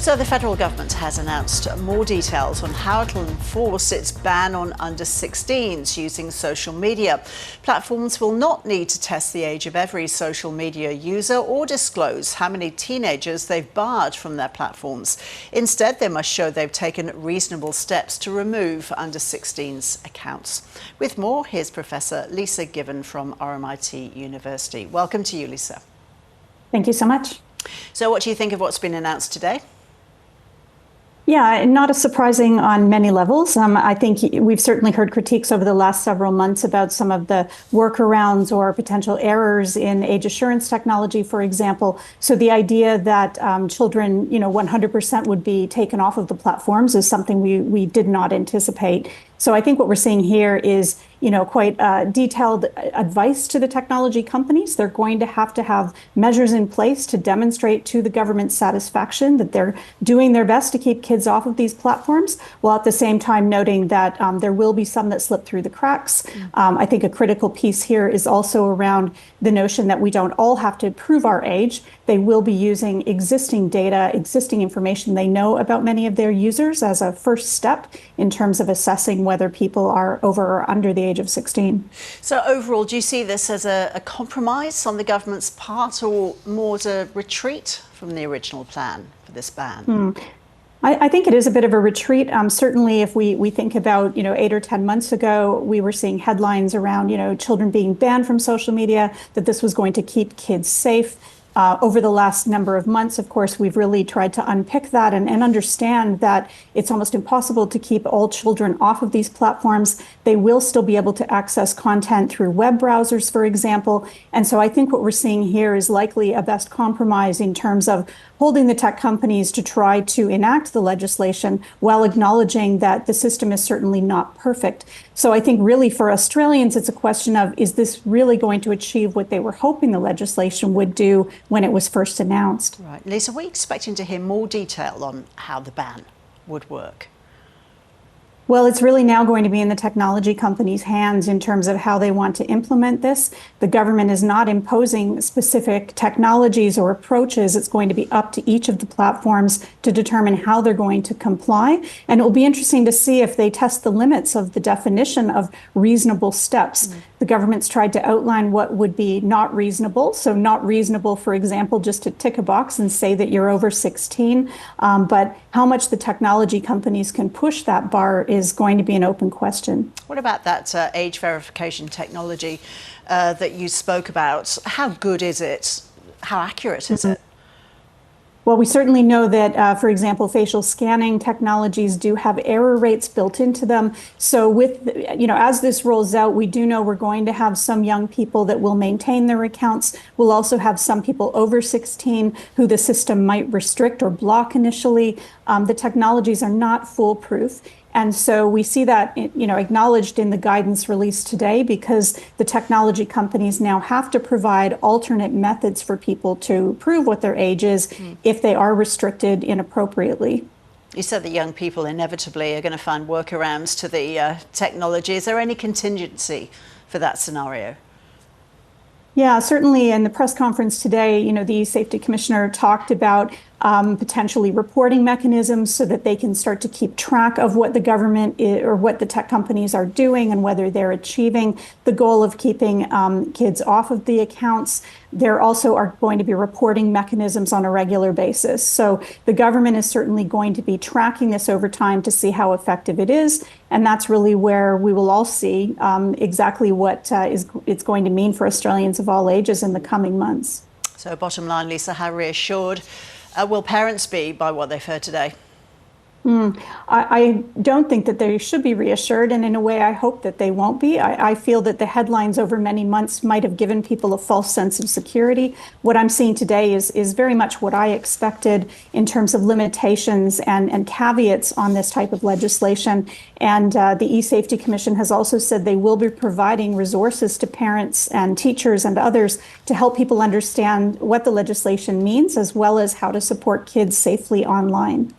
So the federal government has announced more details on how it will enforce its ban on under-16s using social media. Platforms will not need to test the age of every social media user or disclose how many teenagers they've barred from their platforms. Instead, they must show they've taken reasonable steps to remove under-16s accounts. With more, here's Professor Lisa Given from RMIT University. Welcome to you, Lisa. Thank you so much. So what do you think of what's been announced today? Yeah, not as surprising on many levels. I think we've certainly heard critiques over the last several months about some of the workarounds or potential errors in age assurance technology, for example. So the idea that children, 100% would be taken off of the platforms is something we did not anticipate. So I think what we're seeing here is, quite detailed advice to the technology companies. They're going to have measures in place to demonstrate to the government's satisfaction that they're doing their best to keep kids off of these platforms, while at the same time noting that there will be some that slip through the cracks. I think a critical piece here is also around the notion that we don't all have to prove our age. They will be using existing data, existing information they know about many of their users as a first step in terms of assessing whether people are over or under the age of 16. So overall, do you see this as a compromise on the government's part or more as a retreat from the original plan for this ban? I think it is a bit of a retreat. Certainly, if we think about 8 or 10 months ago, we were seeing headlines around children being banned from social media, that this was going to keep kids safe. Over the last number of months, of course, we've really tried to unpick that and understand that it's almost impossible to keep all children off of these platforms. They will still be able to access content through web browsers, for example. And so I think what we're seeing here is likely a best compromise in terms of holding the tech companies to try to enact the legislation while acknowledging that the system is certainly not perfect. So I think really for Australians, it's a question of, is this really going to achieve what they were hoping the legislation would do when it was first announced? Right. Lisa, we're expecting to hear more detail on how the ban would work. Well, it's really now going to be in the technology companies' hands in terms of how they want to implement this. The government is not imposing specific technologies or approaches. It's going to be up to each of the platforms to determine how they're going to comply. And it will be interesting to see if they test the limits of the definition of reasonable steps. The government's tried to outline what would be not reasonable. So not reasonable, for example, just to tick a box and say that you're over 16. But how much the technology companies can push that bar is going to be an open question. What about that age verification technology that you spoke about? How good is it? How accurate is it? Well, we certainly know that, for example, facial scanning technologies do have error rates built into them. So with, as this rolls out, we do know we're going to have some young people that will maintain their accounts. We'll also have some people over 16 who the system might restrict or block initially. The technologies are not foolproof. And so we see that, acknowledged in the guidance released today, because the technology companies now have to provide alternate methods for people to prove what their age is if they are restricted inappropriately. You said that young people inevitably are going to find workarounds to the technology. Is there any contingency for that scenario? Yeah, certainly in the press conference today, the eSafety Commissioner talked about potentially reporting mechanisms so that they can start to keep track of what the government or what the tech companies are doing and whether they're achieving the goal of keeping kids off of the accounts. There also are going to be reporting mechanisms on a regular basis. So the government is certainly going to be tracking this over time to see how effective it is. And that's really where we will all see exactly what it's going to mean for Australians of all ages in the coming months. So bottom line, Lisa, how reassured will parents be by what they've heard today? I don't think that they should be reassured, and in a way I hope that they won't be. I feel that the headlines over many months might have given people a false sense of security. What I'm seeing today is very much what I expected in terms of limitations and caveats on this type of legislation. And the eSafety Commission has also said they will be providing resources to parents and teachers and others to help people understand what the legislation means, as well as how to support kids safely online.